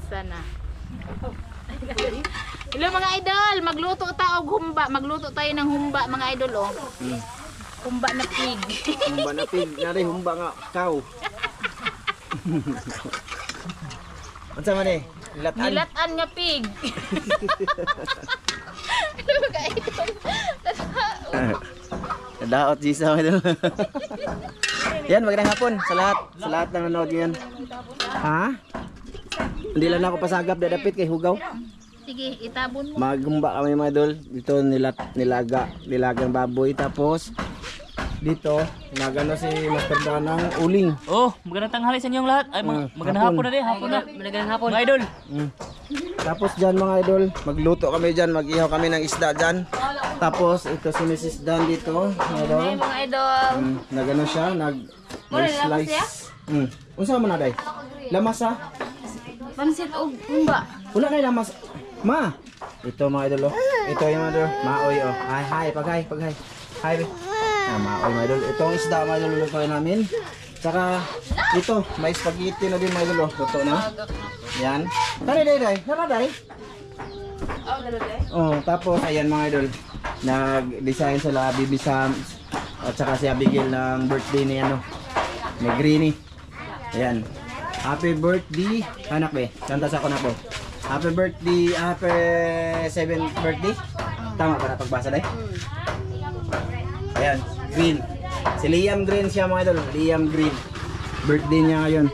Sana. Hello mga idol, magluto tayo og humba. Magluto tayo ng humba mga idol oh. Humba na pig. Humba na pig, nari humba nga cow. Unsa man eh? Nilatan. Nilatan nga pig. Hello mga idol. Daot Gisa idol. Yan, magandang hapon sa lahat ng nanonood ngayon. Ha? Hindi lang ako pasagap dadapit kay hugaw. Sige, itabon mo. Maghumba kami mga idol. Dito nilagang baboy, tapos dito nagano si Master Dan ng uling. Oh, magandang tanghali sa inyong lahat. Ay, magandang hapon na rin, hapon na. Magandang hapon. Mga idol. Tapos dyan mga idol, magluto kami dyan, mag-ihaw kami ng isda dyan. Tapos ito si Mrs. Dan dito, mga idol. Hey, mga idol. Nagano siya, nag-slice. Unsa man na day? Lamas ha? Pansit og humba. Wala na lamas. Ma. Ito mga idol oh. Ito yung mga idol. Maoy oh. Hi, paghay. Hi. Maoy mga idol. Itong isda mga idol lulutuin namin. Tsaka ito, may spaghetti na din mga idol oh. Luto na. Yan. Day. Oh, tapos ayan mga idol. Nag-design sila Bibi Sam at saka si Abigail ng birthday ni ano. Ni Greenie. Ayan. Happy birthday, anak be. Kanta sa ko na po. Happy birthday, happy 7th birthday. Tama ba na pagbasa day? Ayan, Green. Si Liam Green siya mga idol. Liam Green. Birthday niya ngayon.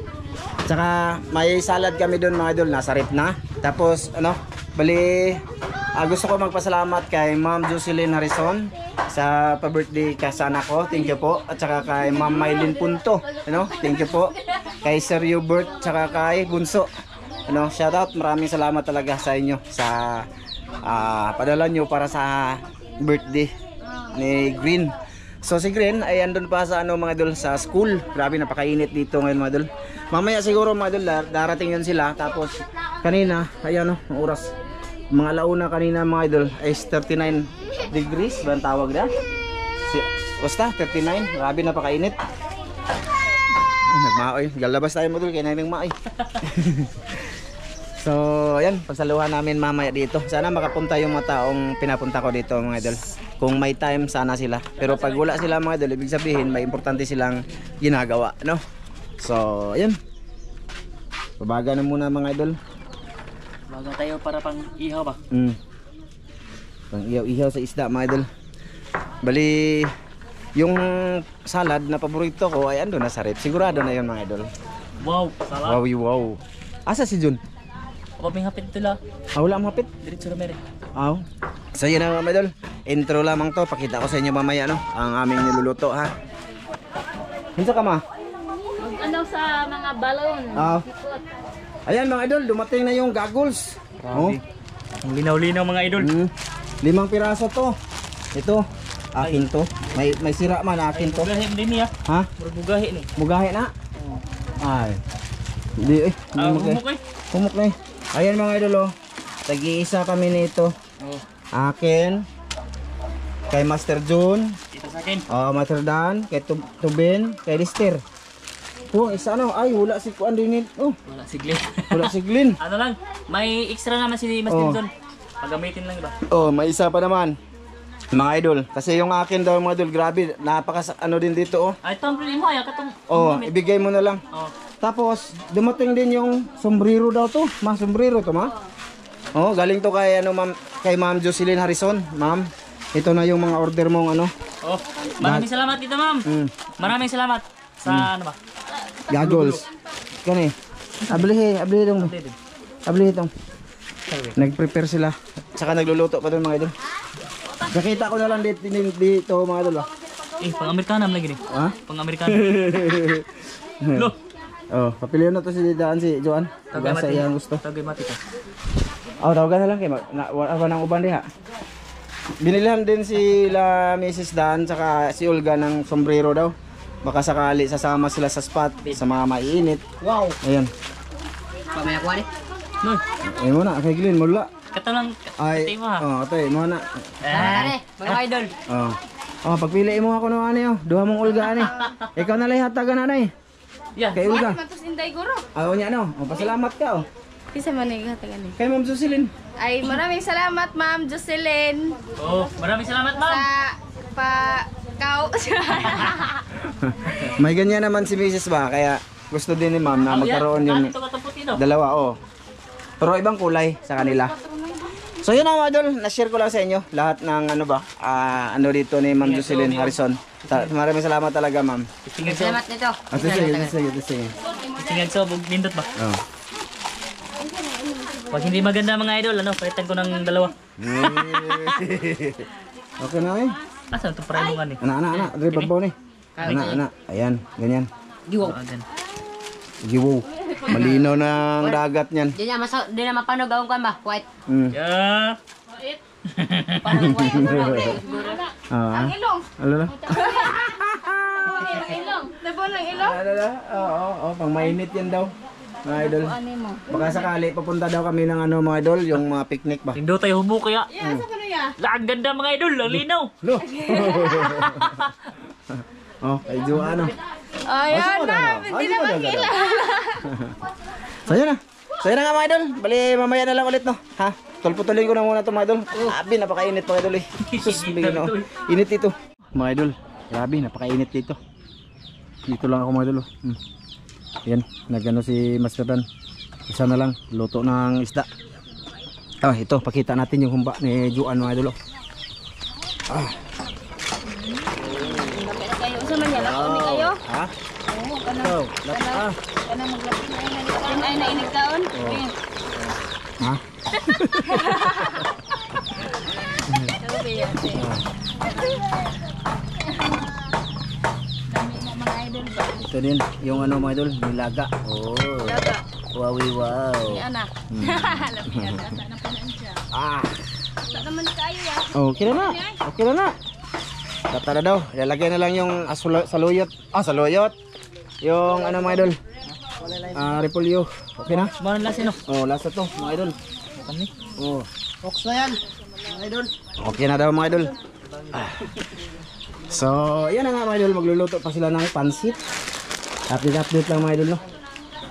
Tsaka may salad kami doon mga idol. Nasa rep na. Tapos ano, bali gusto ko magpasalamat kay Ma'am Jocelyn Harrison sa pa-birthday ka sa anak ko. Thank you po. At saka kay Ma'am Maylin Punto. Ano? Thank you po. Kay Sir Hubert, tsaka kay Bunso. Ano, shout out. Maraming salamat talaga sa inyo sa padala nyo para sa birthday ni Green. So si Green ay andun pa sa ano mga idol sa school. Grabe napakainit dito ngayon mga idol. Mamaya siguro mga idol darating yun sila. Tapos kanina, ayan o, ang oras. Mga launa kanina mga idol ay 39 degrees ba ang tawag na? Basta 39, grabe napakainit. Nagmaoy, galabas tayo mga idol kaya nang maoy. So ayan, pagsaluhan namin mamaya dito. Sana makapunta yung mga taong pinapunta ko dito mga idol. Kung may time sana sila. Pero pag wala sila mga idol, ibig sabihin may importante silang ginagawa, no? So ayan, pabaga na muna mga idol. Baga tayo para pang ihaw ba? Pang ihaw sa isda mga idol. Bali yung salad na paborito ko ay ando na sa rep. Sigurado na yun mga idol. Wow, salad. Wow. Asa si Jun? Kapag hapit ito la. Wala ang hapit. Diretso na mere. So yun na mga idol. Intro lamang to. Pakita ko sa inyo mamaya no, ang aming niluluto ha. Hinsa ka ma? Ano sa mga balon. Ayan mga idol, dumating na yung goggles. Grabe. Ang linaw-linaw mga idol. 5 piraso to. Ito, akin to. May sira man, akin to. Bugahe din niya. Ha? Bugahe ni. Mugahe na? Ay. Hindi eh. Humok eh. Humok na eh. Ayan mga idol oh. Tag-iisa kami nito. Akin. Kay Master June. Ito sa akin. Master Dan. Kay Tubin. Kay Lister. Isa ano? Ay, wala si Kuan din. Wala siglin. Wala si Glyn. Ano lang, may extra naman si Master John. Pagamitin lang ba? May isa pa naman. Mga idol. Kasi yung akin daw mga idol, grabe. Napaka ano din dito oh. Ay, itong mo ay katong. Ibigay mo na lang. Tapos, dumating din yung sombrero daw to. Sombrero to ma. Galing to kay ano ma'am, kay Ma'am Jocelyn Harrison. Ma'am, ito na yung mga order mong ano. Maraming salamat dito, ma'am. Maraming salamat sa ano ba? Goggles. Kani. Ablihi dong. Ablihi dong. Nag-prepare sila. Saka nagluluto pa doon mga idol. Nakita ko na lang dito mga idol. Pang-Amerikana lagi ni. Pang-Amerikana. Lo. Papilihan na to si Daan si Joan. Tagasa iyang gusto. Tagay mati ka. Tawagan na lang kay wala nang uban diha. Binilhan din sila Mrs. Dan saka si Olga ng sombrero daw. Baka sakali sasama sila sa spot sa mga maiinit. Wow. Ayan. Pamaya ko ani. No. Ayun muna, kay Glenn mula. Kato lang. Ay. Ate, mo na. Mga idol. Pagpili mo ako no ani duha mong Olga ani. Ikaw na lang hatagan na nay. Yan. Kay Olga. Matos inday guro. Nya no. Pasalamat ka Kisa man naghatag ani. Kay Ma'am Jocelyn. Ay, maraming salamat, Ma'am Jocelyn. Oh, maraming salamat, ma'am. May ganyan naman si Mrs. ba, kaya gusto din ni Ma'am na magkaroon yung Ito kataputin, oh. dalawa, oh. Pero ibang kulay sa kanila. So yun ang mga idol, na-share ko lang sa inyo lahat ng ano ba, ano dito ni Ma'am Jocelyn Harrison. Maraming salamat talaga, Ma'am. Salamat nito. Sige. Tingnan sa bug nindot ba? Oh. Pag hindi maganda mga idol, ano, palitan ko ng dalawa. Okay na eh. Asa ito para mo gani? Anak, dari babaw ni. Anak. Ayan, ganyan. Giwo. Malinaw ng dagat niyan. Di na mapanog ang kan ba? White. Yeah. Panog white. Ang Ilong. Alala. Ilong. Nabon ng ilong. Alala. Oo, pang mainit yan daw. Mga idol. Baka sakali papunta daw kami ng ano mga idol, yung mga picnic ba. Tindo tayo hubo kaya. Sa kano ya? Ang ganda mga idol, ang linaw. No. Oh, kay Jo ano. Ayan na, hindi na makilala. So yun na. So yun na nga mga idol. Bali mamaya na lang ulit no. Ha? Tulputulin ko na muna ito mga idol. Grabe, napakainit mga idol eh. Sus, bigyan no. Init ito. Mga idol, grabe, napakainit dito. Dito lang ako mga idol. Yan, nagano si Master Dan. Isa na lang, luto ng isda. Ito, pakita natin yung humba ni Juan mga idol. Usa man yan, ako kayo. Ha? Oo, kana. Lata. Kana maglapit na ay na inigtaon. Ha? Sabi yan. Ito din, yung ano mga idol, nilaga. Oh. Laga. Wow. Ni anak. Lapian ata na panan siya. Sa naman kayo ya. Okay na. Tata na daw, ilalagay na lang yung saluyot. Saluyot. Yung ano mga idol, repolyo. Okay na? Sumana lang sino. Oh, lasa to mga idol. Kani? Oh, ox na yan mga idol. Okay na daw mga idol. So, yan na nga mga idol, magluluto pa sila ng pansit. Update lang mga idol, no?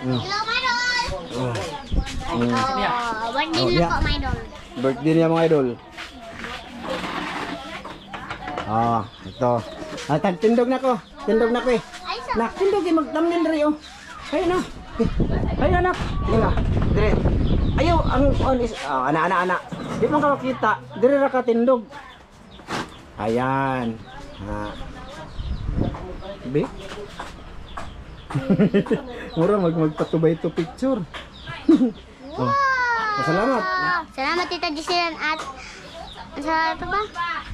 Hello, my doll! Birthday na po, my doll. Birthday niya mga idol. Ito. Tindog na ko. Tindog na ko eh. Nak, tindog eh, mag-thumbnail rin oh. Ayun na. Ayun anak. Ayun na. Dire. Ayaw, anak. Di mo ka makita. Dire ra ka tindog. Ayan. Be? Mura magpatubay to picture. Salamat. Salamat, Tita Jocelyn at sa ito ba?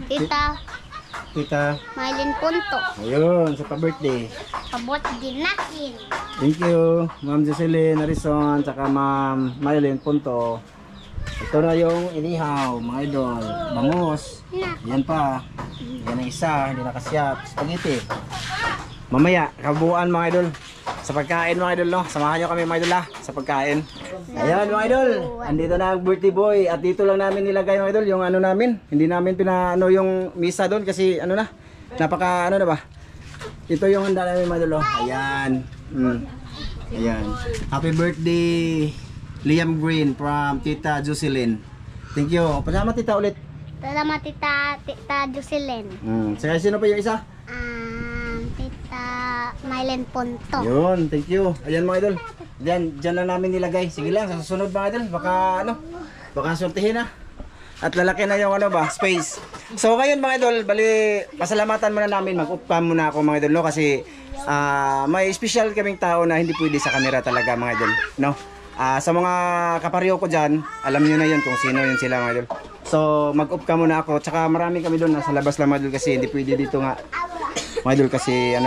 Tita Mylene Punto. Ayun, sa pa-birthday. Pabot din natin. Thank you, Ma'am Jocelyn Harrison, saka Ma'am Mylene Punto. Ito na yung inihaw, mga idol. Bangus. Yan pa. Yan ang isa, hindi nakasyap. Spaghetti. Mamaya, kabuuan mga idol. Sa pagkain mga idol, no? Samahan nyo kami mga idol sa pagkain. Ayan mga idol, andito na ang birthday boy. At dito lang namin nilagay mga idol, yung ano namin. Hindi namin pinaano yung misa doon kasi ano na. Napaka ano na ba? Ito yung handa namin mga idol, oh. Ayan. Ayan. Happy birthday Liam Green from Tita Jocelyn. Thank you. Pasama tita ulit. Salamat, Tita Jocelyn. Saka sino pa yung isa? Tita Mylene Punto. Yun, thank you. Ayan mga idol. Diyan na namin nilagay. Sige lang, sa susunod mga idol, baka sortihin na. At lalaki na yung space. So ngayon mga idol, bali pasalamatan muna namin, mag-upcam muna ako mga idol, no? Kasi may special kaming tao na hindi pwede sa camera talaga mga idol, no? Sa mga kaparyo ko dyan, alam nyo na yun kung sino yun sila mga idol. So mag-upcam muna ako, tsaka marami kami doon, nasa labas lang mga idol kasi hindi pwede dito nga mga idol kasi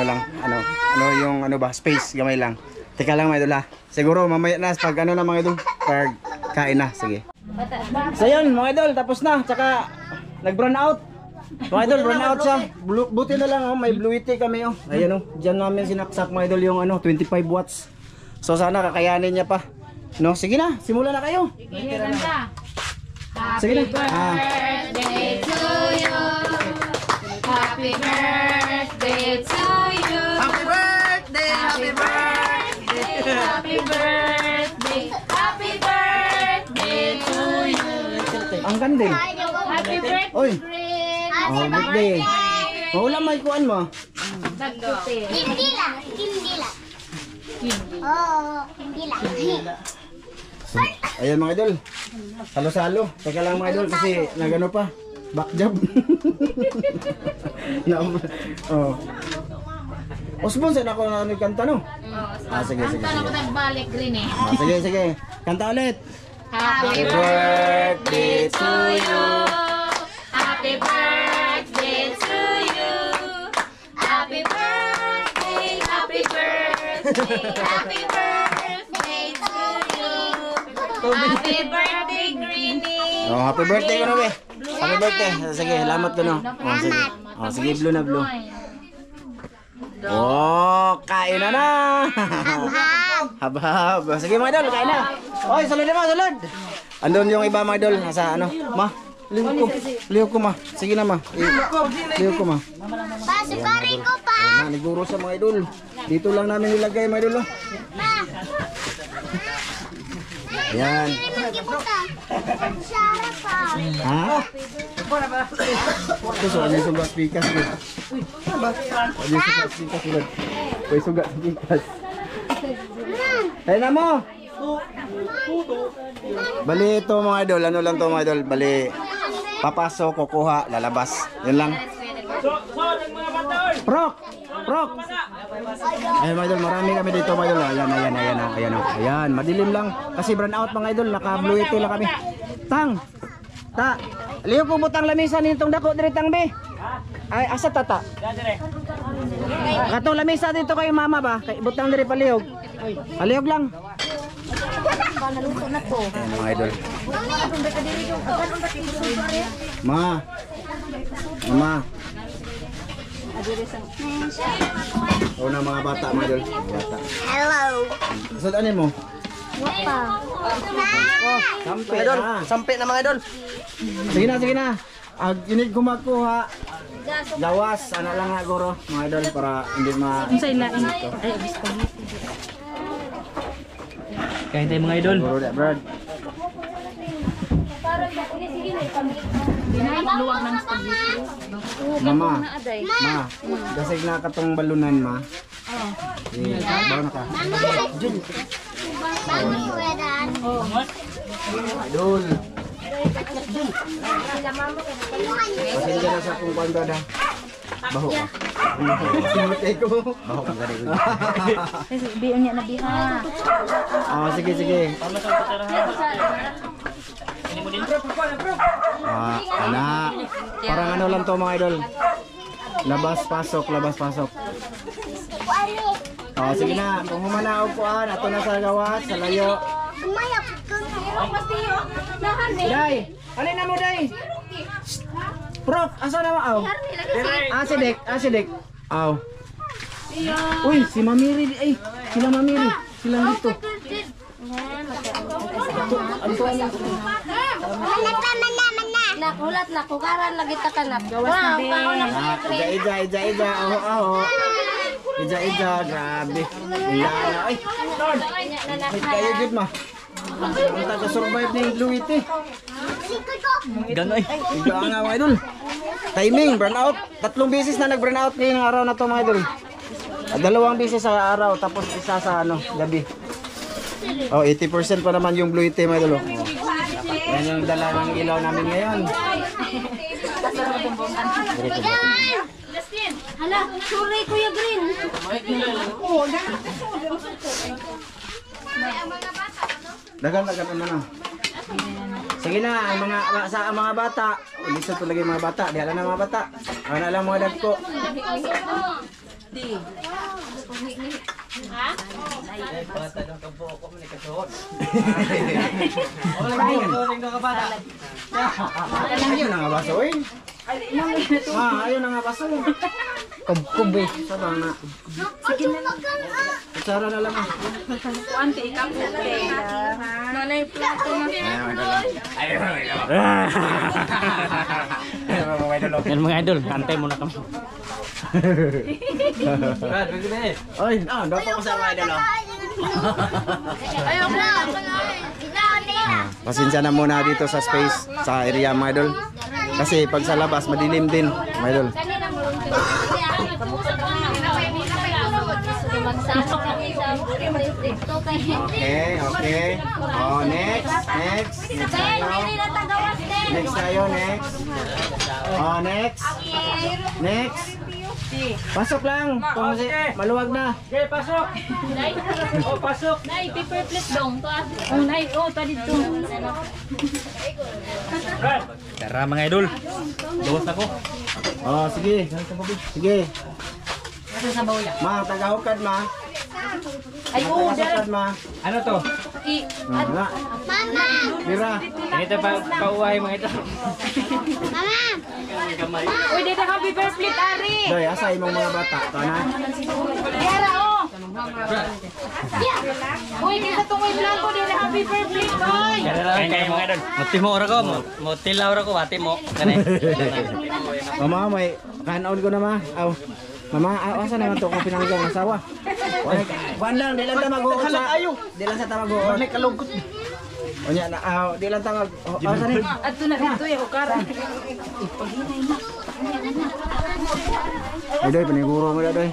space, gamay lang. Teka lang mga idol ha. Siguro mamaya na pag na mga idol, pag kain na, sige. So yun mga idol, tapos na, tsaka nag-brown out. Mga idol, brown out siya. Buti na lang, may blue tea kami oh. Ayan oh, dyan namin sinaksak mga idol yung 25 watts. So sana kakayanin niya pa. No, sige na, simulan na kayo. Sige na. Birthday to you. Happy birthday to you. Happy birthday, happy birthday. Happy birthday. Happy birthday. candle. Happy birthday, Oy. Green. Oh, birthday. Wala may kuan mo. Nagputi. Hindi lang. Hindi lang. Oo, hindi lang. Ayan mga idol. Salo-salo. Teka lang mga idol kasi nagano pa. Back job. Oh. Osbon sa ako na kanta no. Sige. Kanta na ko nagbalik, Green eh. Sige. Kanta ulit. Happy birthday to you. Happy birthday to you. Happy birthday, happy birthday, happy birthday to you. Happy birthday, Greenie. Oh, happy birthday ko na be. Happy birthday. Sige, salamat ko no. Oh, sige. Oh, sige, blue na blue. Oh, kain na na. Habab. Sige mga idol, kain na. Oy, sulod na sulod. Andun yung iba mga idol, nasa ano? Ma, liho ko ma. Sige na ma. Liho ko ma. Pasukarin ko pa. Ayun na, naguro sa mga idol. Dito lang namin nilagay mga idol. Oh. Ayan. Sarap pa. Ha? Ito so, ano yung sugat pikas ko? Ano yung sugat pikas ko? May sugat pikas. Ayun na mo! Bali ito mga idol, ano lang to mga idol? Bali, papasok, kukuha, lalabas. Yun lang. Prok! Ayun mga idol, marami kami dito mga idol. Ayan, madilim lang. Kasi brown out mga idol, naka-blue ito lang kami. Tang! Ta! Liyo ko butang lamisan nitong dako diri tang be. Ay asa tata? Katong lamisa dito kay mama ba? Kay butang diri palihog. Palihog lang. Naluto na to. Mga idol. Mama. Una mga bata mga idol. Bata. Hello. Sud ani mo? Wapa. Sampe na. Sampe na mga idol. Sige na. Inig ko makuha. Gawas, ano lang nga guro, mga idol, para hindi Unsay lain? Ay, gusto ko. Kain tayo mga idol. Guro na, Brad. Luwag ng spaghetti. Mama, gasig na katong balunan, ma. Bawa na ka. Idol. Pasensya na sa kung kuwan brad ha. Baho ka. Sinutay ko. Baho ka gani. Biyon niya na biha. Sige. Anak. Parang ano lang to mga idol. Labas pasok. Sige na. Kung humana upuan, ato na sa gawas, sa layo. Umayap ka na. Day! Alin na mo, Day? Prof, asa na mo? Aw. Asidek. Aw. Uy, si Mamiri. Ay, sila Mamiri. Sila dito. Nakulat na kukaran lagi ta kanap. Wow, kaon na Ija. Aho. Ija. Grabe. Ilana. Ay, Lord. Kayo good ma. Ang taga-survive na yung Louis eh. Ganoy. Ika nga mga idol. Timing, burnout. 3 beses na nag-burnout ngayon ng araw na to mga idol. 2 beses sa araw, tapos isa sa gabi. 80% pa naman yung blue tea mga idol. Yan yung dala ng ilaw namin ngayon. Hala, sorry Kuya Green. Dagan ano na. Sige na, ang mga bata. Gusto to lagi mga bata. Di alam na mga bata. Ano lang mga dad ko. Ayaw na nga baso eh. Ayaw na nga baso. Kub eh. Sabang na. Kutsara na lang. Nanay plato na. Yan mga idol, antay muna kami. Oy, dapat ko sa mga idol. Ayaw na. Pasensya na muna dito sa space, sa area mga idol. Kasi pag sa labas, madilim din mga idol. Okay, okay. Oh, next. Next tayo. Next tayo, next. Oh, next. Next. Pasok lang. Maluwag na. Okay, pasok. Oh, pasok. Nay, paper plate dong. Oh, nay, tadi to. Tara mga idol. Gawas ako. Oh, sige. Sige. Ma, tagahukad ma. Ay, Tagahukad ma. Ano to? Wala. Mama! Mira. Ito pauwahay mga ito. Mama! Uy, dito ka paper plate, Ari. Doy, asa imong mga bata? Kana? Yara, oh. Uy, kita tungoy blanco, dito ka paper plate, boy. Kaya mga idol. Muti mo ora ko. Mutilaw ora ko. Wati mo. Kani. Mama, may kanon ko na ma. Aw. Mama, asa naman to kung pinanggang asawa? Wan lang, di lang ta mag-uot sa ayo. Di lang sa ta mag-uot. May kalungkot. Onya na, di lang ta mag asa ni? Adto na dito yung ukara. Doy, paniguro mo doy.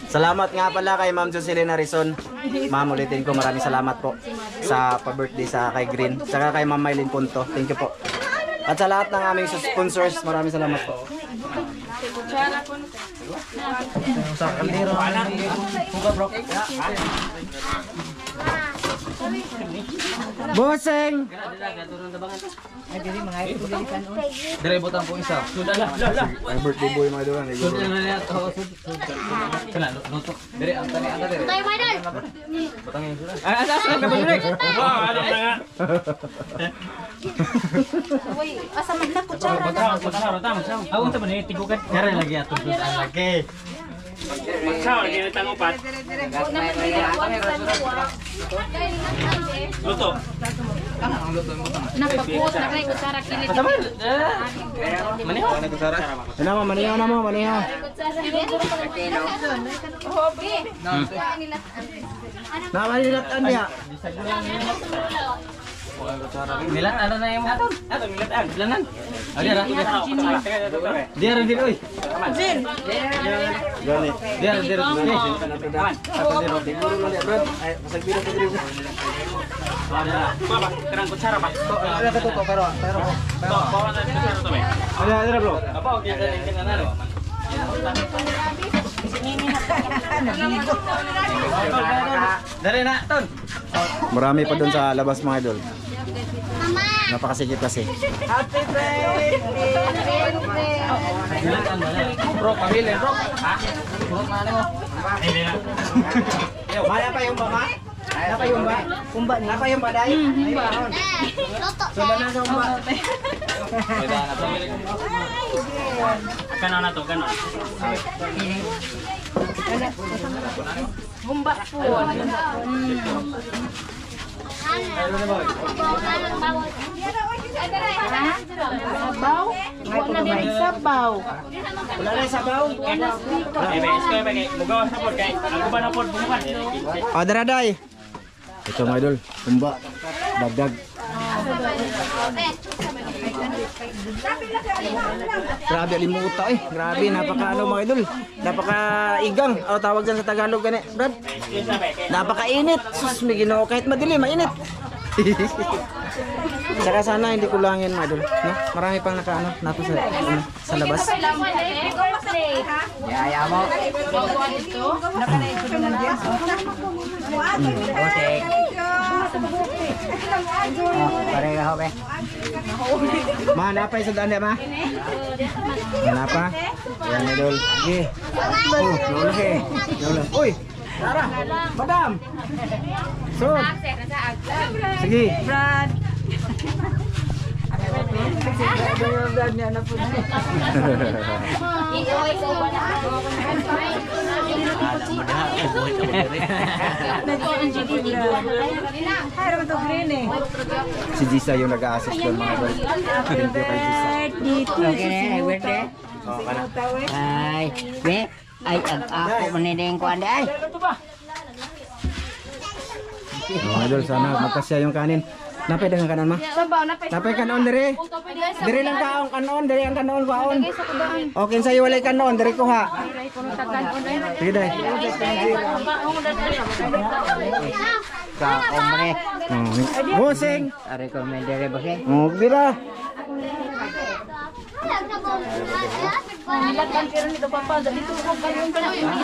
Salamat nga pala kay Ma'am Jocelyn Harrison. Ma'am, ulitin ko maraming salamat po sa pa-birthday sa kay Green. Saka kay Ma'am Maylin Punto. Thank you po. At sa lahat ng aming sponsors, maraming salamat po. Sa kaldero. Boseng! Dire butang po isa. Sudah lah. Ay, birthday boy mga doon. Sudah na to. Kana luto. Dire ang tani anda dire. Tayo, Maydol! Butang yung sudah. Asa ka ba dire? Ano na nga. Uy, asa magnakutsara na. Ako unta man tigukan. Kare lagi ato lagi. Magsaw lagi na tangupat. Luto. Nagpapuot na kay kutsara kilit. Taman. Maniho. Ano mo, maniho na mo, maniho. Namanilatan niya. Milan ano na yung aton? Ato milatan. Milanan. Adi ra. Dia ra din oy. Jin. Gani. Dia ra din. Aman. Ako dito, siguro na bro. Ay, masagbiro ko dito. Baba, kerang kutsara ba? Ada ka to, pero. Bawa na kutsara to be. Ada bro. Apa okay sa kinanalo? Dari na ton. Marami pa doon sa labas mga idol. Mama! Napakasikip kasi. Happy birthday! Bro, pamilya bro. Ha? Bro, mana mo? Hindi na. Maya pa yung bama? Napa yung ba? Kumba, napa yung baday? Loto! Sula na sa kumba. Kanon na to, kanon. Humba po. Sabaw? Wala na din sabaw. Wala na sabaw. Esko ba kay mugaw sa pod kay ako ba na pod bumukan. Daraday. Ito mga idol, kumba. Dagdag. Grabe alimuta eh. Grabe, napaka ano mga idol. Napaka igang. O tawag dyan sa Tagalog gani. Brad. Napaka-init. Sus, may ginoo. Kahit madilim, mainit. Saka sana hindi kulangin mga idol. No? Marami pang nakaano nato sa labas. Ya mo. Okay. Pareho be. Manapay sa daan ma. Manapa. Yan idol. Sige. Lolo. Lolo. Uy. Tara. Madam. So. Sige. Brad. Si Jisa yung nag-a-assist doon mga idol. Thank you kay Jisa. Okay, birthday. Ay, be, ay ako maniding ko ande ay. Mga idol, sana magkasya yung kanin. Napay dengan kanan ma. Napay kanon dire. Dire lang kaon kanon, dire ang kanon kaon. Okay sa'yo walay kanon, dire ko ha. Sige day. Ka omre. Busing. Recommend dire boseng. Oh, bira.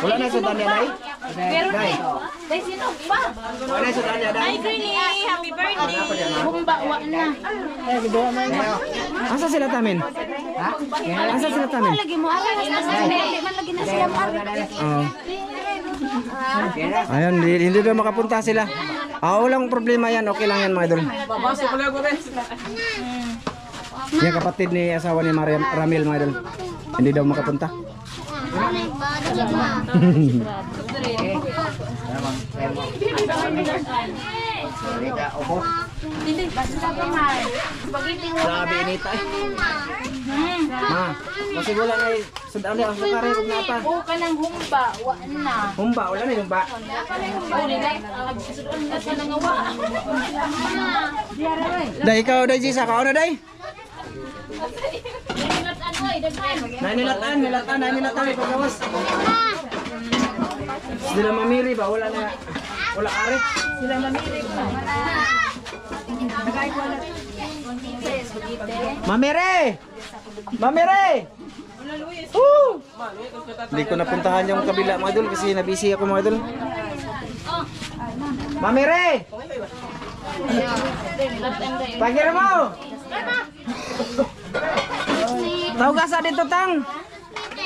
Wala na sudan niya day? Day. Wala na sudan niya day? Happy birthday! Humba wa na. Asa sila tamin? Ha? Asa sila tamin? Lagi mo ara man lagi na sila Oh. Ayun, hindi daw makapunta sila. Walang problema yan. Okay lang yan mga idol. Yung kapatid ni asawa ni Ramil mga idol. Hindi daw makapunta. Grabe inita eh. Ma, kasi wala na eh. Sudan niya, ang sukari, huwag na pa. O kanang humba wa na. Humba, wala na yung humba. Day, ikaw, day, Jisa, kao na, day. Nilatan, pagkawas. Sila mamiri ba? Wala na, wala ari. Sila mamiri ba? Mamiri! Mamiri! Hindi ko napuntahan yung kabila mga idol kasi nabisi ako mga idol. Mamiri! Pagkira mo! Taugasan dito, Tang!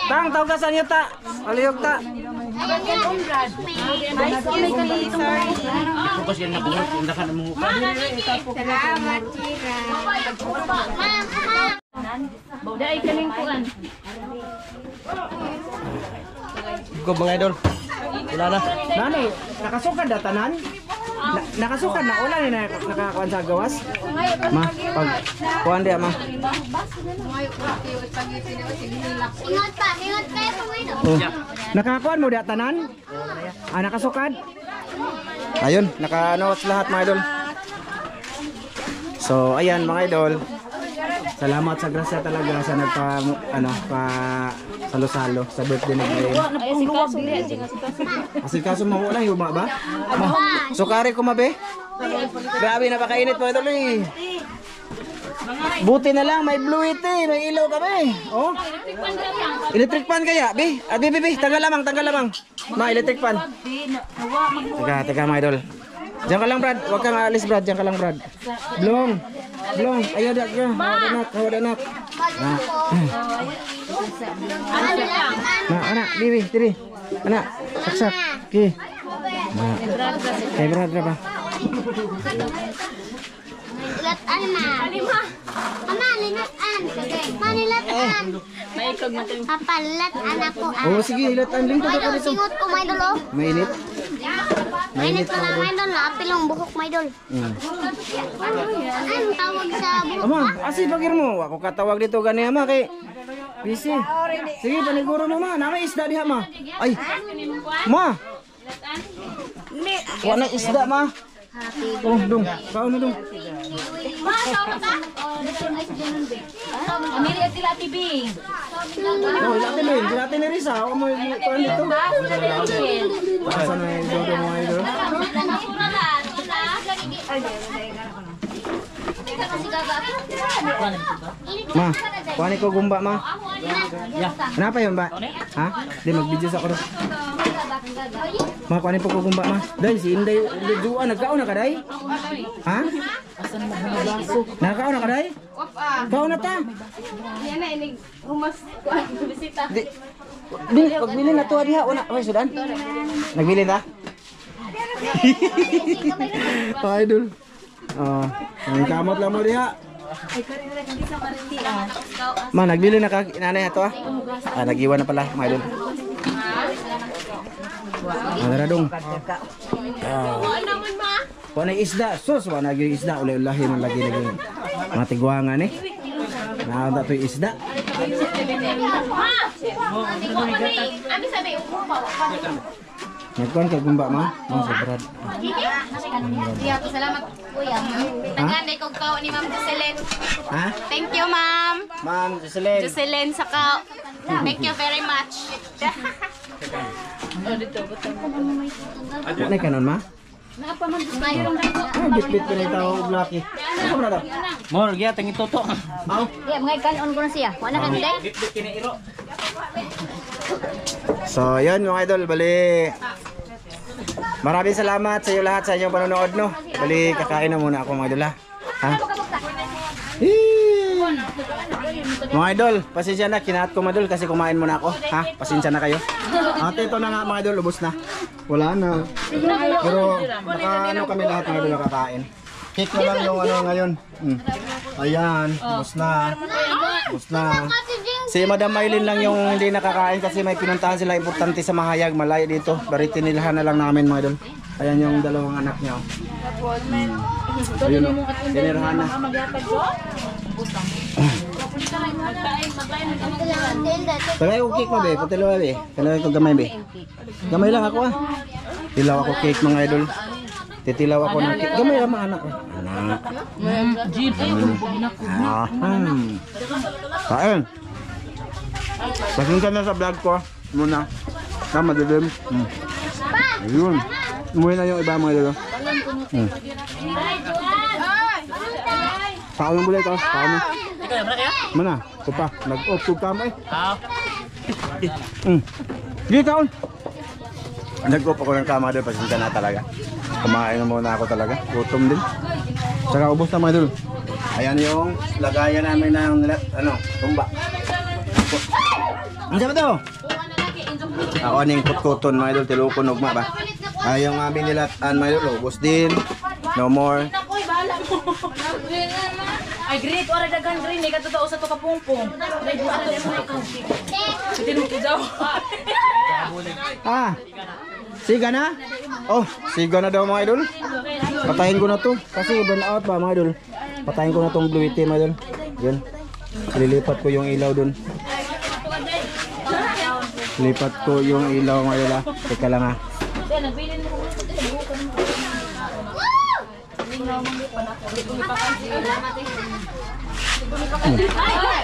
Tang, taugasan niyo, Ta! Aliyog, Ta! Bukas yan na bungot, hindi ka na mo. Salamat, Chira. Dai kalingkuan. Go mga idol. Wala na. Nani, nakasukad na tanan? Nakasukad na wala ni nakakuan sa gawas. Ma, pag kuan dia ma. Ingat pa, ingat kayo pumino. Oh. Nakakuan mo dia tanan? Nakasukad. Ayun, naka-notes lahat mga idol. So, ayan mga idol. Salamat sa grasya talaga sa nagpa pa salo-salo sa birthday ni Glenn. Asikaso mo wala yung ba? Sukari ko mabe. Grabe napakainit po ito eh. Buti na lang may fluid eh, may ilaw kami. Oh. Electric fan kaya, be? Be, tanggal lamang. Ma, electric fan. Teka mga idol. Diyan ka lang, Brad. Huwag kang aalis, Brad. Diyan ka lang, Brad. Blong. Ayaw dak ka. Hawad anak. Anak, bibi, tiri. Anak, saksak. Okay. Brad ba? Latan na. Mama, linatan. Manilatan. Papalat anak ko. Oh, sige, ilatan din ko dito. Singot ko, my idol, oh. Mainit. Mainit pa lang, my idol. Apil ang buhok, my idol. Anong tawag sa buhok? Ama, asi pagir mo. Ako katawag dito gani ama kay busy. Sige, paniguro mo ma. Nama isda diha ma. Ay. Ma. Wala isda ma. Oh, dong. Kaon na dong. Ma, sama ka? Amiri at tila tibing. Oh, ilatin ni Risa. Ako mo kuan dito. Asa na yung dodo mo idol? Ma, kuhanin ko gumba ma. Kenapa yun ba? Ha? Di mag-video sa karo. Ma, kuhanin po ko gumba ma. Day, si Inday, duwa, nagkaon na ka day? Ha? Nagkaon na ka day? Kaon na ta? Yan na, inig humas ko ang bisita. Di, pagbili na to diha. Una, okay, sudan? Nagbili na? Idol. Oh, may kamot lang mo diha. Ma, nagbili na ka inanay ato ah. Nagiwan na pala, mga idol. Tara dong. Wala isda, sus, wala naging isda, ulay-ulahi man lagi mga tigwangan eh. Nakanda to yung isda. Nagkuhan kay gumba ma? Mo si Brad. Iya, salamat kuya. Taganday ko kao ni Ma'am Jocelyn. Ha? Thank you, Ma'am. Ma'am, Jocelyn. Jocelyn sa kao. Thank you very much. Ano kanon ma? Mayroon na po. Ay, bitbit pa rin tao, Blacky. Ano ba na to? Mor, gya tingin toto. Aw. Yeah, mga kanon ko na siya. Wala ka day. So, yun mga idol, bali. Maraming salamat sa iyo lahat sa inyong panonood, no. Bali, kakain na muna ako mga idol, ha. Ha? Mga idol, pasensya na, kinaat ko mga idol kasi kumain muna ako, ha. Pasensya na kayo. At ito na nga mga idol, ubos na. Wala na. Pero baka ano kami lahat mga idol nakakain. Cake na lang yung ano ngayon. Ayan, ubos na. Ubos na. Si Madam Maylin lang yung hindi nakakain kasi may pinuntahan sila importante sa Mahayag, malayo dito. Bari tinilhan na lang namin mga idol. Ayan yung dalawang anak niya. Ayun o, tinirhan na. Tagay ko cake mo be, patilo be. Tagay ko gamay be. Gamay lang ako Tilaw ako cake mga idol. Titilaw ako ng cake. Gamay lang mga anak ko. Anak. Kain. Pasensya na sa vlog ko muna. Madilim. Ayun. Umuwi na yung iba mga idol. Kaon mo ulit kaon mo. Mana? Kupa, nag-off ka mo Hindi kaon. Nag-off ako ng kama doon, pasensya na talaga. Kumain na muna ako talaga, gutom din. Saka ubos na mga idol. Ayan yung lagayan namin ng tumba. Ano ba to? Ako aning kutkuton mga idol, tilukon ugma ba? Yung amin nilatan mga idol, ubos din. No more. Ay, great. Ora dagan green. May katotoo sa to kapungpong. May buwan na mo ikaw. Sitin mo ko daw. Siga na? Oh, siga na daw mga idol. Patayin ko na to. Kasi burn out ba mga idol? Patayin ko na tong blue tea mga idol. Yun. Lilipat ko yung ilaw dun. Lipat ko yung ilaw mga idol. Teka lang ha.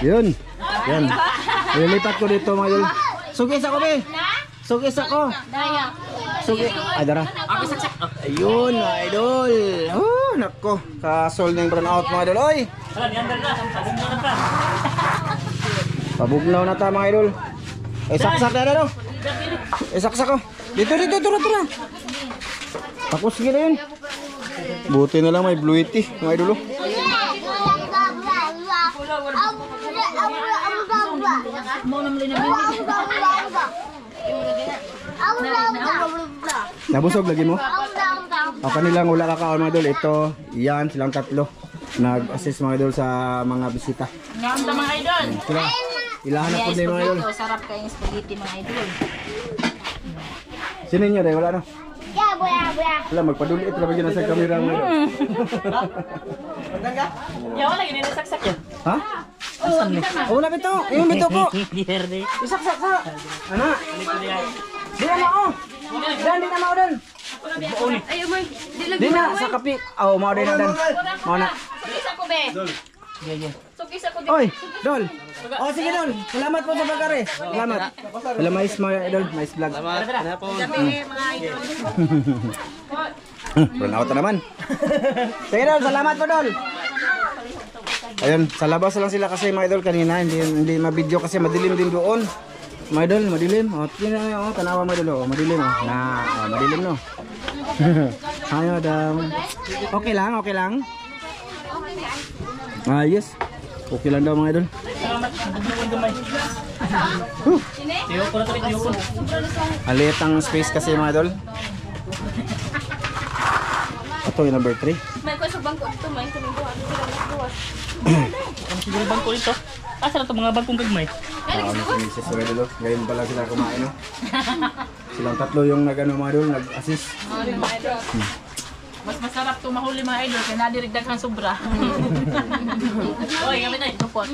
Yun. Yan. Lilipat ko dito mga idol. Sugis ako be. Sugis ako. Sugis. Ay dara. Ayun mga idol. Oh, nako. Kasol na yung burn out mga idol. Oy. Pabugnaw na ta mga idol. Saksak na daw. Saksak ko. Dito. Tapos sige na yun. Buti na lang may blue tea mga idol. Nabusog lagi mo? O kanilang wala kakaon mga idol. Ito, yan, silang tatlo. Nag-assist mga idol sa mga bisita. Ngam ta mga idol. Sila, ilahan po din mga idol. Sarap kayong spaghetti mga idol. Sino nyo rin? Wala na? Ya, buya. Wala, magpadulit. Wala bagyan na sa kamera mga idol. Ya, wala yun. Nasaksak yun. Ha? Oh, wala bito. Yung bito ko. Isaksak sa. Ano? Di na mo. Di na mo doon. Ayo mo. Di na, sa kapi. Oh, mau din na doon. Mau na. Isa ko be. Sukis ako dito. Oy, Dol. Oh, sige Dol. Salamat po sa pagkare. Salamat. Wala mais mga idol, mais vlog. Salamat po. Run out na naman. Sige Dol, salamat po Dol. Ayun, sa labas lang sila kasi mga idol kanina, hindi ma-video kasi madilim din doon. Mga idol, madilim. Oh, tingnan niyo, oh, tanawa mga idol, oh, madilim oh. Madilim no. Hayo dam. Okay lang, okay lang. Yes. Okay lang daw mga idol. Alit ang space kasi mga idol. Ito yung number 3. May ko sa bangko dito, may tumingguan sila magbuwas. Ano siguro bangko ito? Asa na ito mga bangkong gagmay? Si Mrs. Redolo. Ngayon pala sila kumain no. Silang tatlo yung nag-ano mga idol, nag-assist. Mas masarap to mahuli mga idol kaya nadirigdag kang sobra. Oy, kami na. Tupot.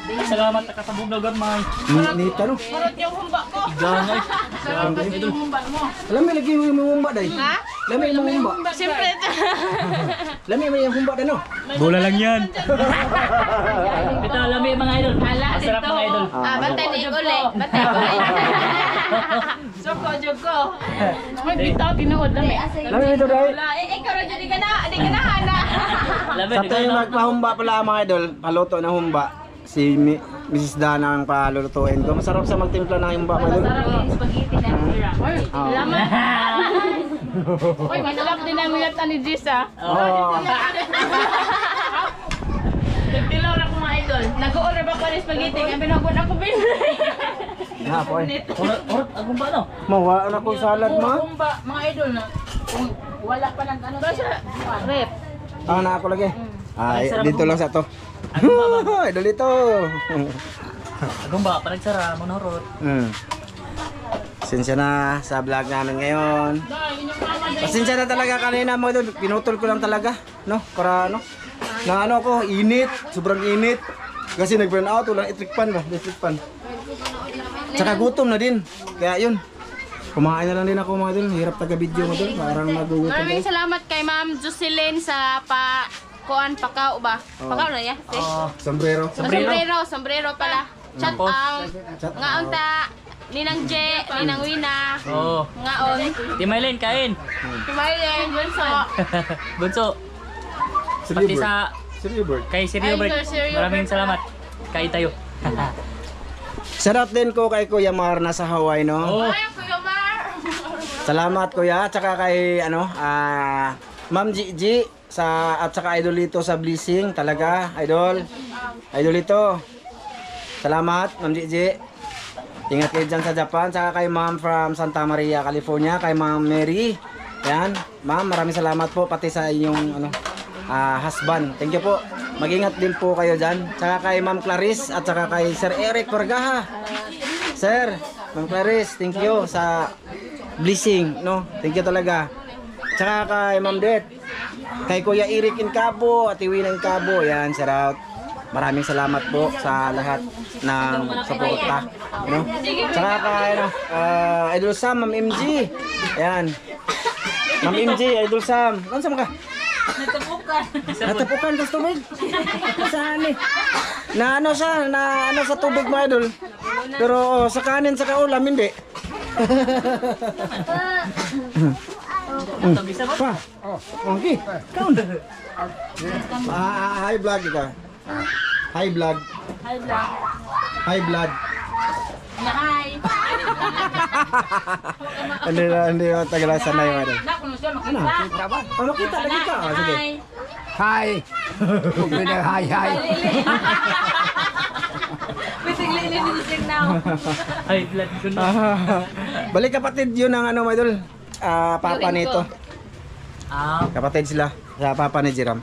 Salamat nakasabog na gamay. Nita no. Marot yung humba ko. Gamay. Alam mo lagi mo yung humba day. Ha? Lami mo humba. Siyempre. Lami mo yung humba day no. Bola lang yan. Ito, lami mga idol. Masarap mga idol. Bantay ni uli. Bantay uli. Soko, jogo. May bitaw, tinuod lami. Lami ito day. Wala, ikaw rin di ka na hana. Lami, Sa tayo magpahumba pala mga idol, paluto ng humba. Si Mrs. Dana ang palulutuin ko. Masarap sa magtimpla ng humba mga idol. Sarap yung spaghetti na tira. Laman. Uy, masarap din ang milata ni Jisa. Oh. Nagdilaw na ko mga idol. Nag-order ba ko ng spaghetti? Ang pinagod ako binay. Ha po eh. Urot, agong ba no? Mawa na kong salad ma. Kumba, mga idol na. Kung wala pa ng ano. Rep. Ah, na ako lagi. Ay, dito lang sa to. Idol ito. Agong ba, panagsara, monorot. Pasensya na sa vlog namin ngayon. Pasensya na talaga kanina mo doon. Pinutol ko lang talaga, no? Para ano? Na ano ako, init, sobrang init. Kasi nag-burn out, walang electric fan ba? Electric fan. Tsaka gutom na din. Kaya yun. Kumain na lang din ako mga doon. Hirap taga-video mo doon. Parang nagugutom. Maraming salamat kay Ma'am Jocelyn sa pakao ba? Pakao na ya? Sombrero. Sombrero pala. Chat ang ngaon ta Ninang J, Ninang Wina. Oo. Ngaon. Timaylin, kain. Kumain Bunso. Bunso, Seryo pati bird. sa Seryo bird. kay Seryo Ay, Bird. Sir Seryo Maraming Bird. salamat. Kain tayo. Shoutout din ko kay Kuya Mar na sa Hawaii, no? Oo. Ay, Kuya Mar. Salamat kuya, tsaka kay ano, Ma'am Gigi sa at saka Idolito sa Blessing, talaga, idol. Idolito. Salamat, Ma'am Gigi. Ingat kayo dyan sa Japan, tsaka kay Ma'am from Santa Maria, California, kay Ma'am Mary. Yan, Ma'am, maraming salamat po pati sa inyong ano, husband. Thank you po. Mag-ingat din po kayo dyan. Tsaka kay Ma'am Clarice at tsaka kay Sir Eric Vargaha. Sir, Ma'am Clarice, thank you sa blessing, no? Thank you talaga. Tsaka kay Ma'am Det, kay Kuya Eric Incabo at Iwina Incabo, yan, shout out. Maraming salamat po sa lahat ng suporta, no? Tsaka kay ano, Idol Sam, Ma'am MG. Yan. Ma'am MG, Idol Sam. Ano sa mga? Natapukan ka sa tubig? Saan eh? Na ano siya, na ano sa tubig mga idol. Pero sa kanin sa kaulam hindi. Pa. Okay. Kaun. High blood ka. High blood. High blood. Hi. Hindi mo tagala sanay mga idol. Nak kuno siya Ano? makita. Oh, makita lagi ka. Ah, sige. Hi. Hi! Huwag mo na hi, hi! Bitig-lili ni Signaw. Ay, blood ko na. Balik kapatid yun ang ano mga idol. Papa nito. Kapatid sila sa papa ni Jiram.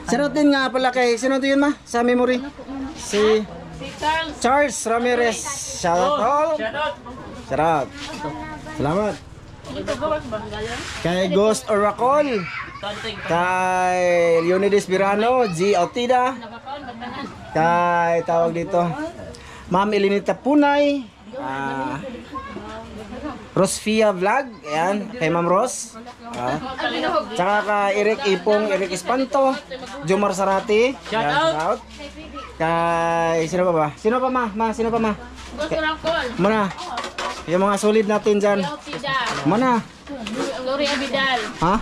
Shoutout din nga pala kay, sino to yun ma? Sa memory? Si Charles Ramirez. Shoutout all. Shoutout. Salamat. Kay Ghost Oracle. Kay Leonidas Birano, G. Altida. Kay tawag dito Ma'am Elinita Punay, Rosfia Vlog, ayan, kay Ma'am Ros. Tsaka kay Eric Ipong, Eric Espanto, Jomar Sarati. Ayan, shout out. Kay sino pa ba? Sino pa ma? Sino pa ma? Gusto lang call. Mana? Yung mga solid natin dyan. Mana? Gloria Vidal. Ha?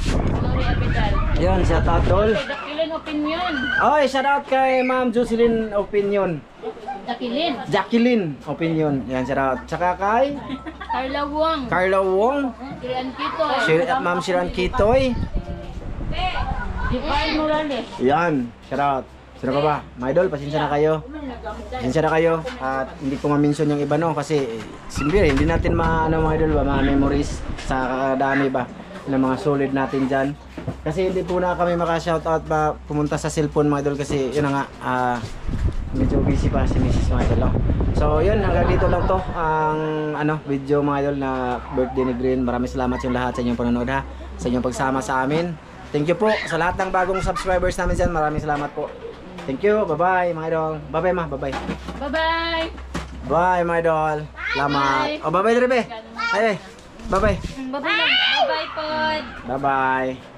Gloria Vidal. Yan, shout out tol. Dakilin opinion. Oy, shout out kay Ma'am Jocelyn Opinion. Dakilin. Jacqueline Opinion. Yan, shout out. Tsaka kay Carla Wong. Carla Wong. Kirian Kito. Ma'am Shiran Kitoy. Divine Morales. Yan, shout out. Sino pa ba? Mga idol, pasensya na kayo. Pasensya na kayo. At hindi ko ma-mention yung iba no kasi siyempre hindi natin mga idol ba, mga memories sa kadami ba ng mga solid natin dyan. Kasi hindi po na kami maka-shoutout ba pumunta sa cellphone mga idol kasi yun na nga medyo busy pa si Mrs. mga idol. So yun, hanggang dito lang to ang video mga idol na birthday ni Green. Maraming salamat yung lahat sa inyong panonood ha, sa inyong pagsama sa amin. Thank you po sa lahat ng bagong subscribers namin dyan. Maraming salamat po. Thank you. Bye-bye mga idol. Bye-bye ma. Bye-bye. Bye-bye. Bye mga idol. Salamat. Oh, bye-bye Rebe. Ay, bye-bye. Bye-bye. Bye-bye po. Bye-bye.